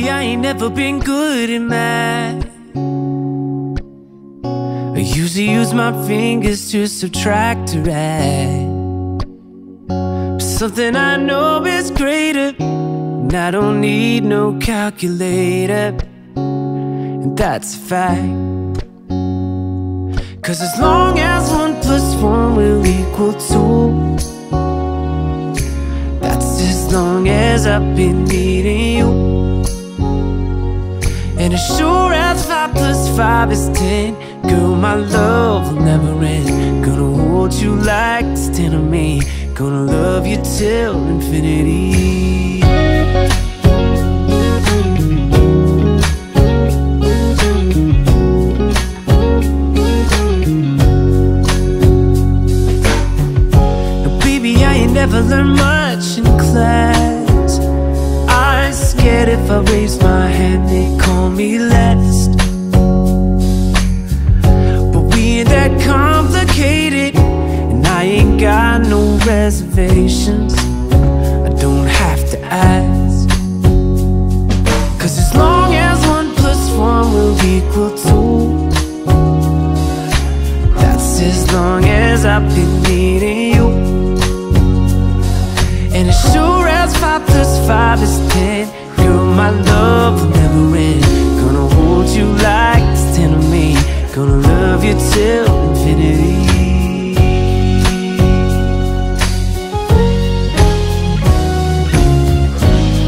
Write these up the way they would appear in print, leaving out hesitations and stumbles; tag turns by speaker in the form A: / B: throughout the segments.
A: Baby, I ain't never been good at math. I usually use my fingers to subtract or add. But something I know is greater, and I don't need no calculator, and that's a fact. 'Cause as long as 1 + 1 will equal 2, that's as long as I've been needing you. And as sure as 5 + 5 is 10, girl, my love will never end. Gonna hold you like it's 10 of me, gonna love you till infinity. Now baby, I ain't never learned much in class. I'm scared if I raise my hand they call me last. But we ain't that complicated, and I ain't got no reservations. I don't have to ask. 'Cause as long as 1 + 1 will equal 2, that's as long as I've been needing you. And as sure as 5 + 5 is 10, girl, my love will never end. Gonna hold you like it's 10 of me, gonna love you till infinity.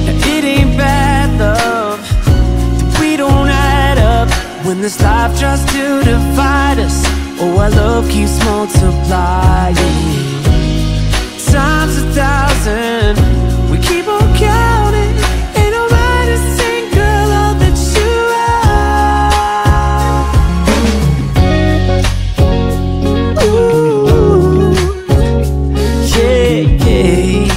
A: Now it ain't bad, love, that we don't add up when this life tries to divide us. Oh, our love keeps multiplying times 1,000. We keep on counting, ain't nobody sing, girl, all that you are. Ooh, yeah, yeah.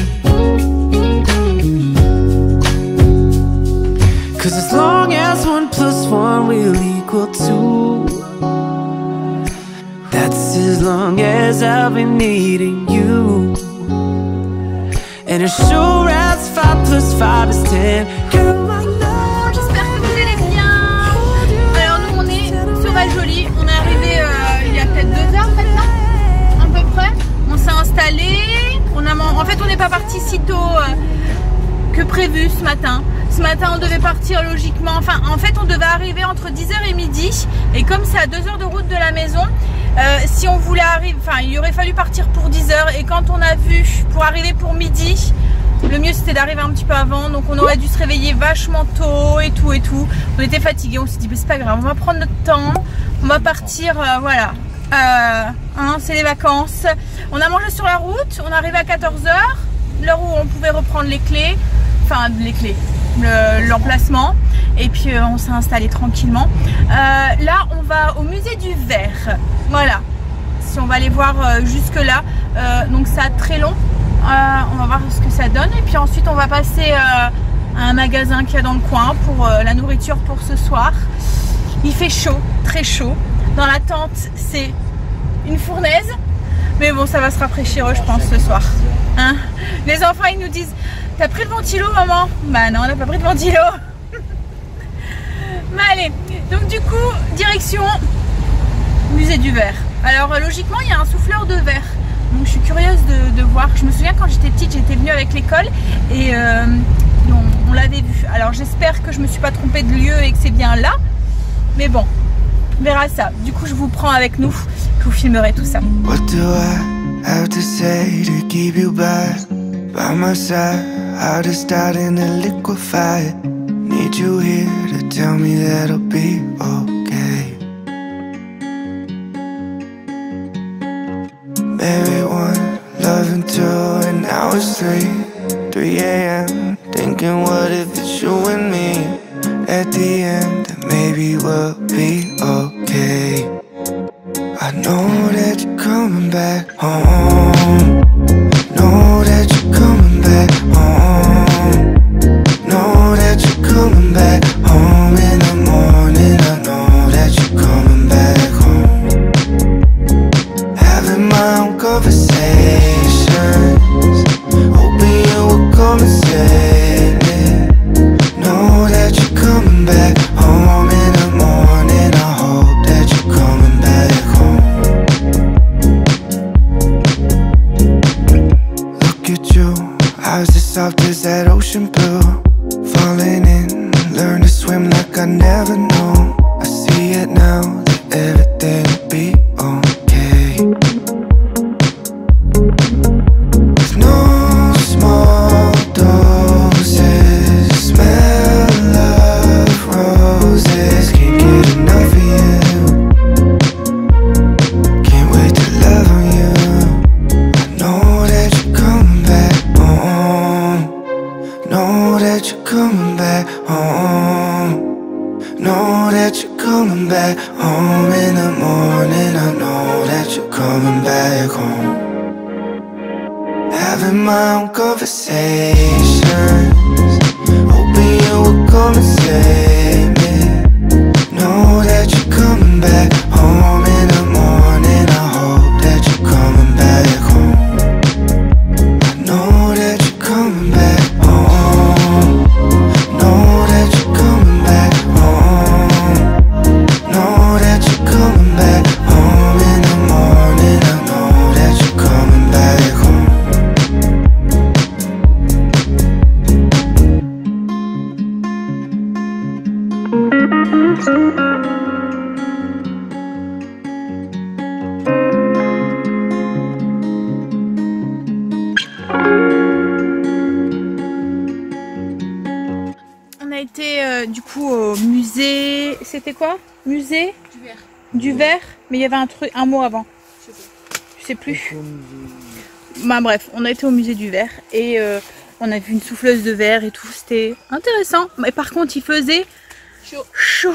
A: 'Cause as long as 1 + 1 will equal 2, that's as long as I've been needing you. And as sure as 5 + 5 is 10, girl, my love.
B: J'espère que vous allez bien. Alors nous on est sur Val-Joly. On est arrivé il y a peut-être 2 heures maintenant, à peu près. On s'est installé. En fait on n'est pas parti si tôt que prévu ce matin. Ce matin on devait partir logiquement. Enfin en fait on devait arriver entre 10h et midi. Et comme c'est à 2 heures de route de la maison, si on voulait arriver, enfin il aurait fallu partir pour 10h. Et quand on a vu pour arriver pour midi, le mieux c'était d'arriver un petit peu avant. Donc on aurait dû se réveiller vachement tôt et tout et tout. On était fatigués, on s'est dit c'est pas grave, on va prendre notre temps, on va partir, voilà. Hein, c'est les vacances. On a mangé sur la route, on est arrivé à 14h, l'heure où on pouvait reprendre les clés, enfin les clés, l'emplacement. Et puis on s'est installé tranquillement. Là on va au musée du verre. Voilà. Si on va aller voir jusque là, donc ça très long. On va voir ce que ça donne. Et puis ensuite on va passer à un magasin qu'il y a dans le coin pour la nourriture pour ce soir. Il fait chaud, très chaud. Dans la tente c'est une fournaise. Mais bon, ça va se rafraîchir je pense ce soir, hein. Les enfants ils nous disent: t'as pris le ventilo maman? Bah non, on n'a pas pris de ventilo. Mais allez, donc du coup direction musée du verre. Alors logiquement il y a un souffleur de verre, donc je suis curieuse de voir. Je me souviens quand j'étais petite, j'étais venue avec l'école et on l'avait vu. Alors j'espère que je me suis pas trompée de lieu et que c'est bien là, mais bon, on verra ça. Du coup je vous prends avec nous, je vous filmerai tout ça.
C: What do I have to say to keep you by my side? How to start in a liquefy. Need you here to tell me that I'll be okay. Maybe 1, loving 2, and now it's 3 a.m. Thinking what if it's you and me at the end, and maybe we'll be okay. I know that you're coming back home. Know that you're coming back home. Know that you're coming back home in the morning. I know that you're coming back home. Having my own conversations, hoping you will come and save me. Know that you're having my own conversations, hoping you will come and save me. Know that you're coming back home in the morning. I hope that you're coming back home. I know that you're coming back home. Know that you're coming back home. Know that you're coming back home in the morning. I know that you're coming back home.
B: On a été du coup au musée, c'était quoi? Musée du verre. Du verre, mais il y avait un mot avant. Je sais plus. Bah bref, on a été au musée du verre et on a vu une souffleuse de verre et tout, c'était intéressant. Mais par contre il faisait chaud.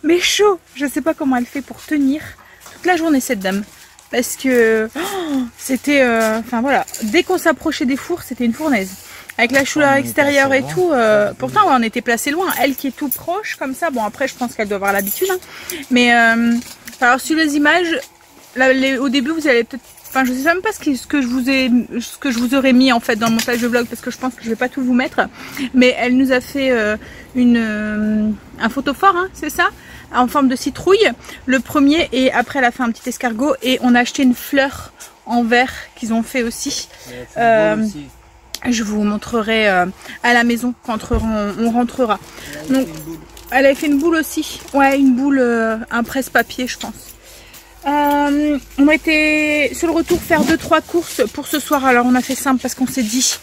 B: Mais chaud. Je sais pas comment elle fait pour tenir toute la journée cette dame. Parce que c'était, enfin voilà, dès qu'on s'approchait des fours, c'était une fournaise. Avec la chaleur extérieure et tout, pourtant ouais, on était placé loin. Elle qui est tout proche comme ça, bon après je pense qu'elle doit avoir l'habitude. Hein. Mais alors sur les images, là, au début vous allez peut-être, enfin je sais même pas ce que je vous aurais mis en fait dans le montage de vlog parce que je pense que je vais pas tout vous mettre. Mais elle nous a fait un photophore, hein, c'est ça, en forme de citrouille, le premier, et après elle a fait un petit escargot et on a acheté une fleur en verre qu'ils ont fait aussi. Je vous montrerai à la maison quand on rentrera. Donc, elle avait fait une boule aussi. Ouais, une boule, un presse-papier, je pense. On a été sur le retour faire 2-3 courses pour ce soir. Alors, on a fait simple parce qu'on s'est dit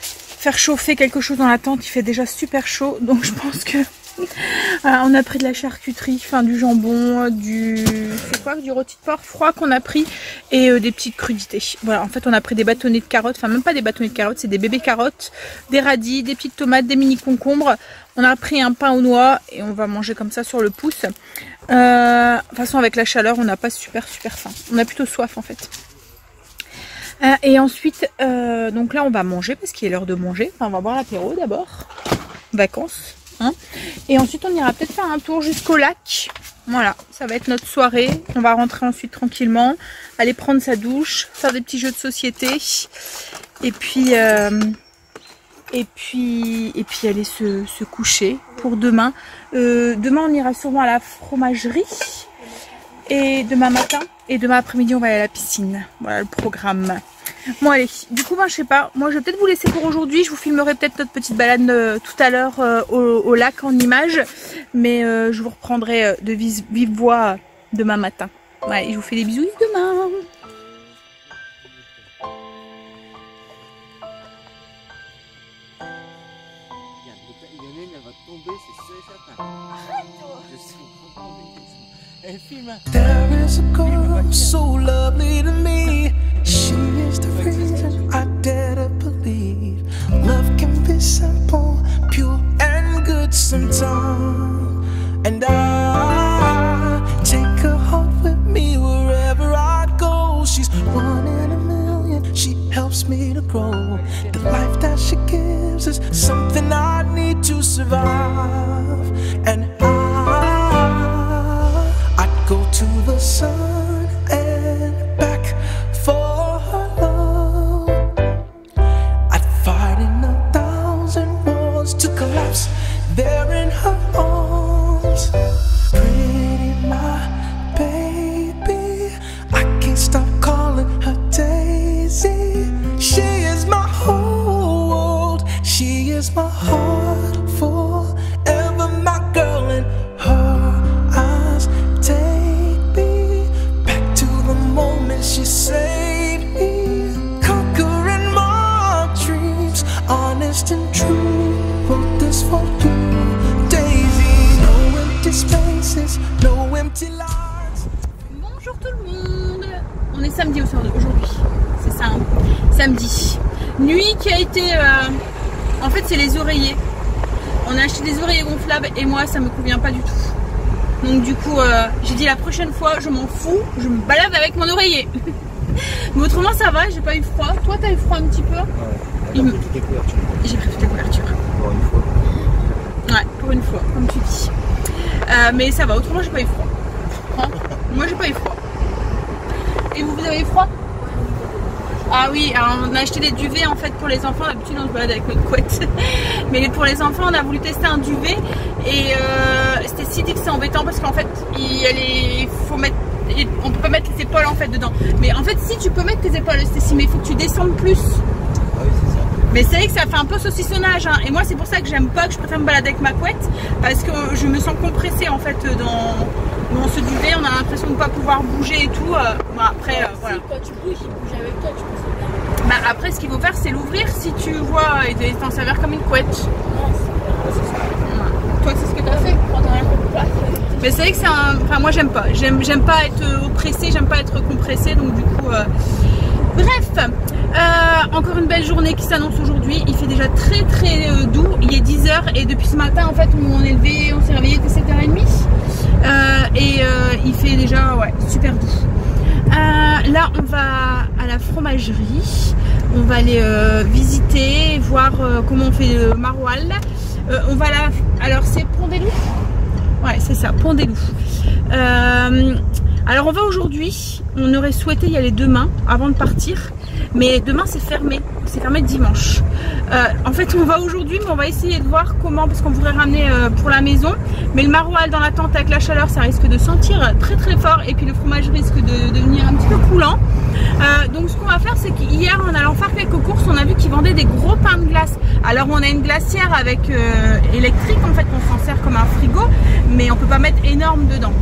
B: faire chauffer quelque chose dans la tente. Il fait déjà super chaud. Donc, je pense que on a pris de la charcuterie, enfin du jambon, c'est quoi, du rôti de porc froid qu'on a pris et des petites crudités. Voilà, en fait on a pris des bâtonnets de carottes, enfin même pas des bâtonnets de carottes, c'est des bébés carottes, des radis, des petites tomates, des mini concombres. On a pris un pain aux noix et on va manger comme ça sur le pouce. De toute façon avec la chaleur on n'a pas super faim, on a plutôt soif en fait. Et ensuite, donc là on va manger parce qu'il est l'heure de manger. Enfin, on va boire l'apéro d'abord, vacances. Hein, et ensuite on ira peut-être faire un tour jusqu'au lac. Voilà, ça va être notre soirée. On va rentrer ensuite tranquillement, aller prendre sa douche, faire des petits jeux de société et puis aller se coucher pour demain. Demain on ira sûrement à la fromagerie et demain matin, et demain après-midi on va aller à la piscine. Voilà le programme. Bon allez, du coup ben, je sais pas, moi je vais peut-être vous laisser pour aujourd'hui. Je vous filmerai peut-être notre petite balade tout à l'heure au lac en images, mais je vous reprendrai de vive voix demain matin. Ouais, je vous fais des bisous demain.
C: There is a girl so lovely to me. She is the reason I dare to believe love can be simple, pure and good sometimes. And I take her heart with me wherever I go. She's 1 in a million, she helps me to grow. The life that she gives is something I need to survive. And I'd go to the sun and back for her love. I'd fight in 1,000 wars to collapse there in her arms. Pretty my baby, I can't stop calling her Daisy. She is my whole world, she is my heart forever, my girl, and her eyes take me back to the moment she saved me. Conquering my dreams, honest and true, wrote this for you, Daisy. No empty spaces, no empty lines.
B: Bonjour tout le monde. On est samedi aujourd'hui, c'est ça, hein, samedi. Nuit qui a été... En fait c'est les oreillers. On a acheté des oreillers gonflables et moi ça me convient pas du tout. Donc du coup j'ai dit la prochaine fois je m'en fous, je me balade avec mon oreiller. Mais autrement ça va, j'ai pas eu froid. Toi t'as eu froid un petit peu?
D: Ouais, j'ai pris toutes les couvertures.
B: J'ai pris toutes les couvertures.
D: Pour une fois.
B: Ouais, pour une fois, comme tu dis. Mais ça va, autrement j'ai pas eu froid. Hein? Moi j'ai pas eu froid. Et vous avez eu froid? Ah oui, alors on a acheté des duvets en fait pour les enfants. D'habitude on se balade avec notre couette. Mais pour les enfants on a voulu tester un duvet. Et c'était si dit que c'est embêtant parce qu'en fait il faut mettre, on peut pas mettre les épaules en fait dedans. Mais en fait si tu peux mettre tes épaules, Stécie, mais il faut que tu descendes plus.
D: Ah oui, c'est ça.
B: Mais c'est vrai que ça fait un peu saucissonnage hein. Et moi c'est pour ça que j'aime pas, que je préfère me balader avec ma couette. Parce que je me sens compressée en fait dans ce duvet. On a l'impression de ne pas pouvoir bouger et tout. Bon, après voilà.
E: Quand tu bouges, il bouge avec toi, tu peux se faire.
B: Bah, après ce qu'il faut faire c'est l'ouvrir si tu vois et t'en servir comme une couette. Toi c'est ce que tu as fait?
E: Prendre un peu de place.
B: Mais c'est vrai que c'est un... Enfin moi j'aime pas. J'aime pas être oppressée, j'aime pas être compressée. Donc du coup... Bref, encore une belle journée qui s'annonce aujourd'hui. Il fait déjà très doux. Il est 10 h et depuis ce matin en fait on s'est réveillé à 7h30. Il fait déjà super doux. Là on va à la fromagerie. On va aller visiter, voir comment on fait le maroilles. On va là. Alors c'est Pont-des-Loups. Ouais c'est ça, Pont-des-Loups. Alors on va aujourd'hui, on aurait souhaité y aller demain avant de partir, mais demain c'est fermé dimanche. En fait on va aujourd'hui, mais on va essayer de voir comment, parce qu'on voudrait ramener pour la maison, mais le maroilles dans la tente avec la chaleur ça risque de sentir très fort et puis le fromage risque de devenir un petit peu coulant. Donc ce qu'on va faire c'est qu'hier en allant faire quelques courses on a vu qu'ils vendaient des gros pains de glace. Alors on a une glacière avec électrique en fait, on s'en sert comme un frigo, mais on peut pas mettre énorme dedans.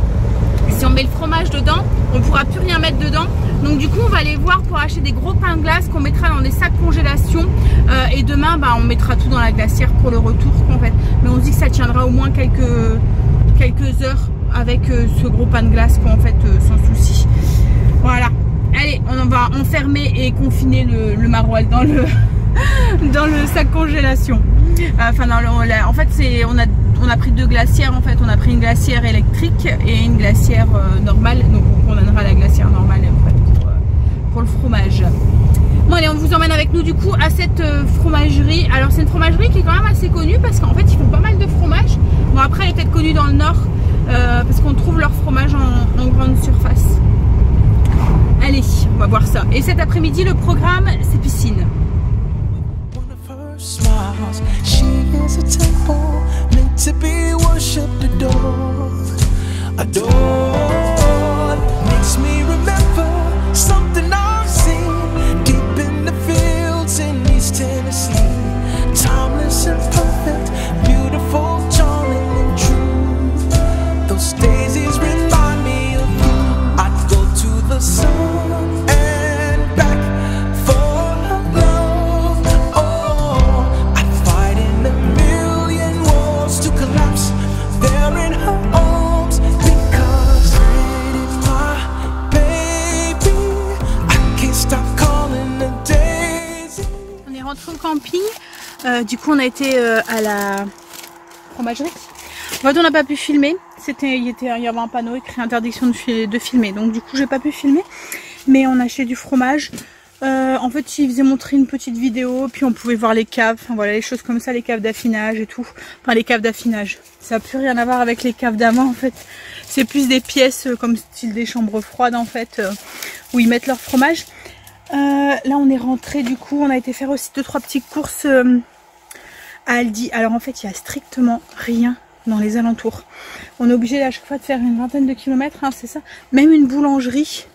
B: Si on met le fromage dedans, on ne pourra plus rien mettre dedans. Donc du coup, on va aller voir pour acheter des gros pains de glace qu'on mettra dans des sacs congélation. Et demain, on mettra tout dans la glacière pour le retour en fait. Mais on se dit que ça tiendra au moins quelques heures avec ce gros pain de glace qu'on fait sans souci. Voilà. Allez, on va enfermer et confiner le maroilles dans le sac congélation. Enfin, en fait, on a pris deux glacières en fait, on a pris une glacière électrique et une glacière normale, donc on donnera la glacière normale en fait, pour le fromage. Bon allez, on vous emmène avec nous du coup à cette fromagerie. Alors c'est une fromagerie qui est quand même assez connue parce qu'en fait ils font pas mal de fromage. Bon après elle est peut-être connue dans le nord parce qu'on trouve leur fromage en grande surface. Allez, on va voir ça. Et cet après-midi le programme c'est piscine.
A: Smiles. She is a temple meant to be worshipped, adored. Makes me remember something I've seen deep in the fields in East Tennessee. Timeless and perfect, beautiful, charming and true. Those daisies remind me of you. I'd go to the sun and back for love. I'd fight in a million wars to collapse there in her arms, because pretty my baby, I can't stop calling the daisy.
B: On est rentré au camping. Du coup on a été à la fromagerie. En fait on n'a pas pu filmer. Il y avait un panneau écrit interdiction de filmer. Donc du coup j'ai pas pu filmer. Mais on a acheté du fromage. En fait ils faisaient montrer une petite vidéo. Puis on pouvait voir les caves. Enfin voilà, les choses comme ça, les caves d'affinage et tout. Enfin les caves d'affinage. Ça n'a plus rien à voir avec les caves d'amont en fait. C'est plus des pièces comme style des chambres froides en fait. Où ils mettent leur fromage. Là on est rentré du coup. On a été faire aussi 2-3 petites courses à Aldi. Alors en fait il y a strictement rien dans les alentours. On est obligé à chaque fois de faire une vingtaine de kilomètres, hein, c'est ça. Même une boulangerie,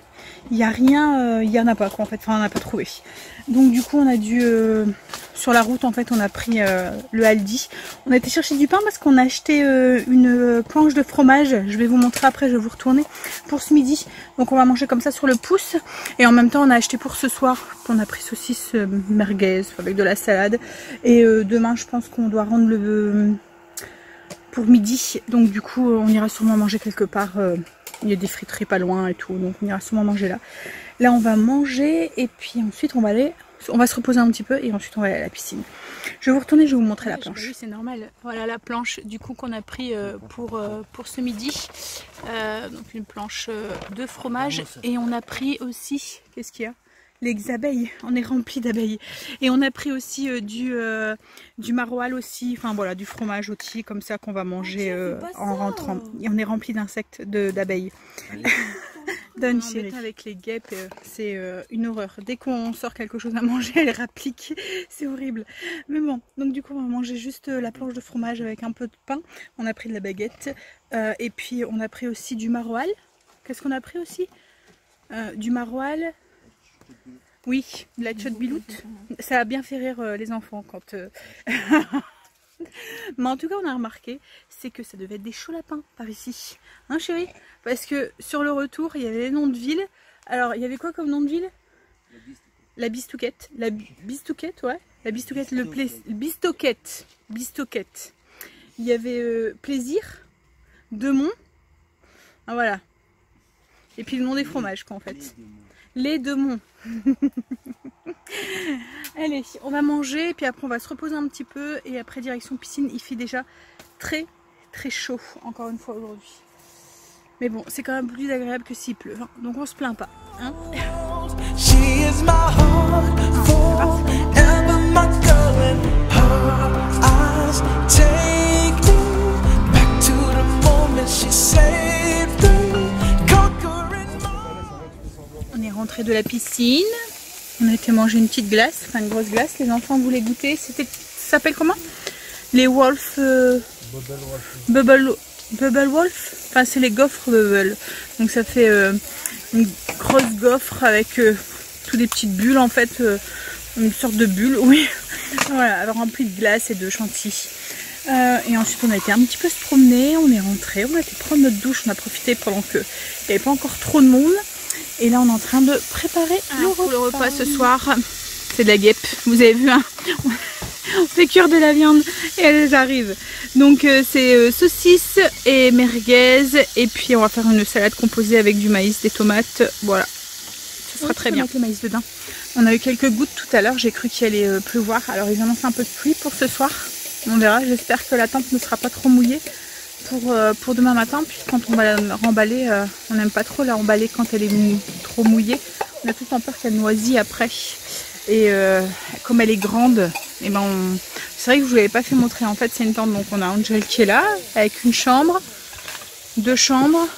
B: il n'y a rien, il n'y en a pas quoi en fait, enfin on n'a pas trouvé. Donc du coup on a dû, sur la route en fait on a pris le Aldi. On a été chercher du pain parce qu'on a acheté une planche de fromage, je vais vous montrer après, je vais vous retourner, pour ce midi. Donc on va manger comme ça sur le pouce. Et en même temps on a acheté pour ce soir, on a pris saucisse merguez avec de la salade. Et demain je pense qu'on doit rendre pour midi, donc du coup on ira sûrement manger quelque part, il y a des friteries pas loin et tout, donc on ira sûrement manger là. Là on va manger et puis ensuite on va aller on va se reposer un petit peu et ensuite on va aller à la piscine. Je vais vous retourner, je vais vous montrer la planche. Oui, c'est normal. Voilà la planche du coup qu'on a pris pour ce midi. Donc une planche de fromage et on a pris aussi, qu'est-ce qu'il y a? Les abeilles, on est rempli d'abeilles. Et on a pris aussi du maroilles aussi, enfin voilà, du fromage aussi, comme ça qu'on va manger en rentrant. Et on est rempli d'insectes, d'abeilles. Donne chérie. Avec les guêpes, c'est une horreur. Dès qu'on sort quelque chose à manger, elles rappliquent. C'est horrible. Mais bon, donc du coup on va manger juste la planche de fromage avec un peu de pain. On a pris de la baguette. Et puis on a pris aussi du maroilles. Qu'est-ce qu'on a pris aussi? Du maroilles. Oui, de la tchotbiloute. Ça a bien fait rire les enfants quand... Mais en tout cas, on a remarqué, c'est que ça devait être des chauds lapins par ici. Hein chérie? Parce que sur le retour, il y avait les noms de villes. Alors, il y avait quoi comme nom de ville? La Bistouquette. La Bistouquette, ouais. La Bistouquette, le Bistouquette. Bistouquette. Il y avait Plaisir, Demont. Ah voilà. Et puis le nom des fromages, quoi, en fait. Les Demont. Allez, on va manger et puis après on va se reposer un petit peu et après direction piscine. Il fait déjà très très chaud encore une fois aujourd'hui. Mais bon, c'est quand même plus agréable que s'il pleut, hein. Donc on se plaint pas. Hein. On est rentré de la piscine. On a été manger une petite glace, enfin une grosse glace. Les enfants voulaient goûter. C'était, ça s'appelle comment? Les Wolf. Bubble Wolf. Enfin, c'est les gaufres Bubble. Donc ça fait une grosse gaufre avec tous des petites bulles en fait, une sorte de bulle, oui. Voilà, alors remplie de glace et de chantilly. Et ensuite on a été un petit peu se promener. On est rentré, on a été prendre notre douche. On a profité pendant qu'il n'y avait pas encore trop de monde. Et là on est en train de préparer le repas ce soir. C'est de la guêpe, vous avez vu hein. On fait cuire de la viande et elles arrivent. Donc c'est saucisses et merguez. Et puis on va faire une salade composée avec du maïs, des tomates. Voilà, ça sera très bien. Mettre le maïs dedans. On a eu quelques gouttes tout à l'heure, j'ai cru qu'il allait pleuvoir. Alors ils annoncent un peu de pluie pour ce soir. On verra, j'espère que la tente ne sera pas trop mouillée. Pour demain matin, puis quand on va la remballer, on n'aime pas trop la remballer quand elle est trop mouillée. On a tout le temps peur qu'elle noisille après. Et comme elle est grande, et ben c'est vrai que je vous l'avais pas fait montrer. En fait, c'est une tente, donc on a Angel qui est là, avec une chambre, 2 chambres,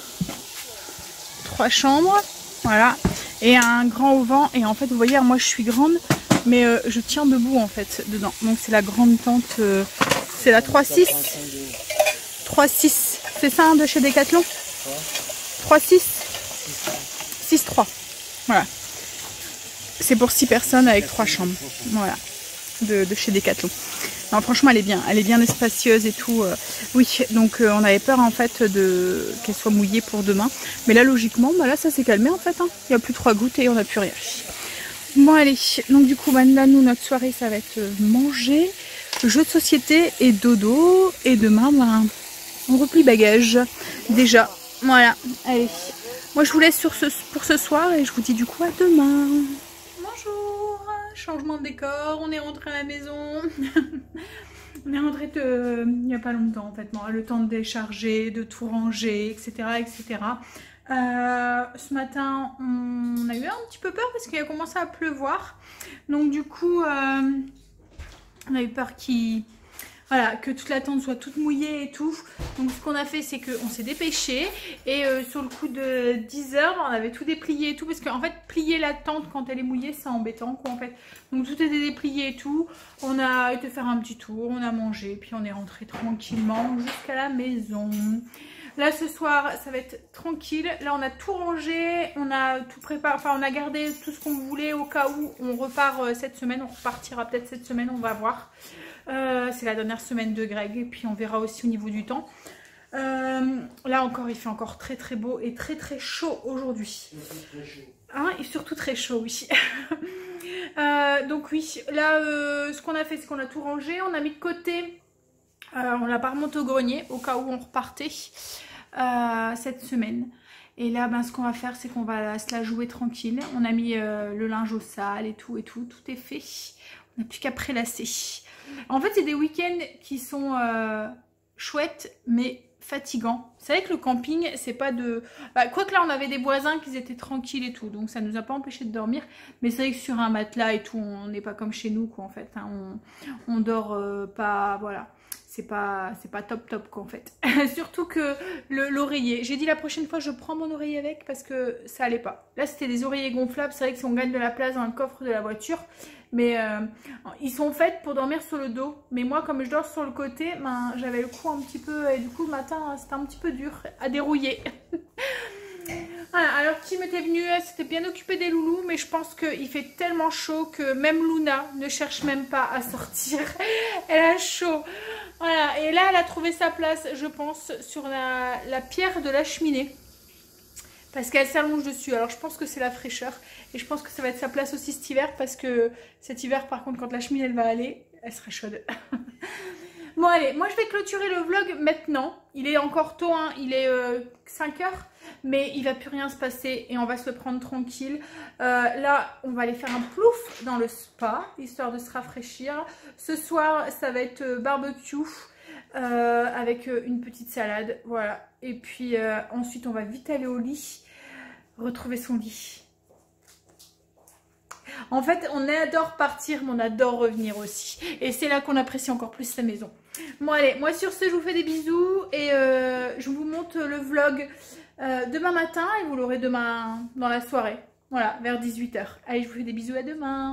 B: 3 chambres, voilà, et un grand auvent. Et en fait, vous voyez, moi je suis grande, mais je tiens debout en fait dedans. Donc c'est la grande tente, c'est la 3-6. 3-6, c'est ça hein, de chez Decathlon? 3-6 6-3, voilà. C'est pour 6 personnes avec 3 chambres, voilà, de chez Decathlon. Non, franchement elle est bien spacieuse et tout. Oui, donc on avait peur en fait qu'elle soit mouillée pour demain. Mais là logiquement, bah là ça s'est calmé en fait, hein. Il n'y a plus 3 gouttes et on n'a plus rien. Bon allez, donc du coup bah, là nous notre soirée ça va être manger, jeu de société et dodo. Et demain bah, on replie bagage déjà. Voilà, allez. Moi je vous laisse pour ce soir et je vous dis du coup à demain. Bonjour, changement de décor, on est rentré à la maison. On est rentré il n'y a pas longtemps en fait, bon, le temps de décharger, de tout ranger, etc. etc. Ce matin on a eu un petit peu peur parce qu'il a commencé à pleuvoir. Donc du coup on a eu peur voilà, que toute la tente soit toute mouillée et tout. Donc ce qu'on a fait c'est qu'on s'est dépêché. Et sur le coup de 10 h, on avait tout déplié et tout. Parce qu'en fait plier la tente quand elle est mouillée c'est embêtant quoi en fait. Donc tout était déplié et tout. On a été faire un petit tour, on a mangé. Puis on est rentré tranquillement jusqu'à la maison. Là ce soir ça va être tranquille. Là on a tout rangé, on a tout préparé. Enfin on a gardé tout ce qu'on voulait au cas où on repart cette semaine. On repartira peut-être cette semaine, on va voir. C'est la dernière semaine de Greg et puis on verra aussi au niveau du temps. Là encore il fait encore très très beau et très très chaud aujourd'hui. Hein, et surtout très chaud oui. Donc oui, là ce qu'on a fait c'est qu'on a tout rangé, on a mis de côté, on l'a pas remonté au grenier au cas où on repartait cette semaine. Et là, ben, ce qu'on va faire, c'est qu'on va se la jouer tranquille. On a mis le linge au sale et tout, tout est fait. On n'a plus qu'à prélasser. En fait, c'est des week-ends qui sont chouettes, mais fatigants. C'est vrai que le camping, c'est pas de... Bah, quoique là, on avait des voisins qui étaient tranquilles et tout, donc ça nous a pas empêché de dormir. Mais c'est vrai que sur un matelas et tout, on n'est pas comme chez nous, quoi, en fait. Hein. On dort pas... Voilà. C'est pas top quoi en fait. Surtout que l'oreiller, j'ai dit la prochaine fois je prends mon oreiller avec parce que ça allait pas. Là c'était des oreillers gonflables, c'est vrai que si on gagne de la place dans le coffre de la voiture, mais ils sont faits pour dormir sur le dos. Mais moi comme je dors sur le côté, ben, j'avais le cou un petit peu, et du coup le matin c'était un petit peu dur à dérouiller. Voilà, alors Kim était venue, elle s'était bien occupée des loulous, mais je pense qu'il fait tellement chaud que même Luna ne cherche même pas à sortir. Elle a chaud. Voilà, et là elle a trouvé sa place, je pense, sur la pierre de la cheminée. Parce qu'elle s'allonge dessus, alors je pense que c'est la fraîcheur. Et je pense que ça va être sa place aussi cet hiver, parce que cet hiver par contre quand la cheminée elle va aller, elle sera chaude. Bon allez, moi je vais clôturer le vlog maintenant. Il est encore tôt, hein, il est 5 h, mais il va plus rien se passer et on va se le prendre tranquille. Là, on va aller faire un plouf dans le spa, histoire de se rafraîchir. Ce soir, ça va être barbecue avec une petite salade, voilà. Et puis ensuite, on va vite aller au lit, retrouver son lit. En fait, on adore partir, mais on adore revenir aussi. Et c'est là qu'on apprécie encore plus sa maison. Bon, allez, moi sur ce, je vous fais des bisous. Et je vous montre le vlog demain matin. Et vous l'aurez demain dans la soirée. Voilà, vers 18 h. Allez, je vous fais des bisous, à demain.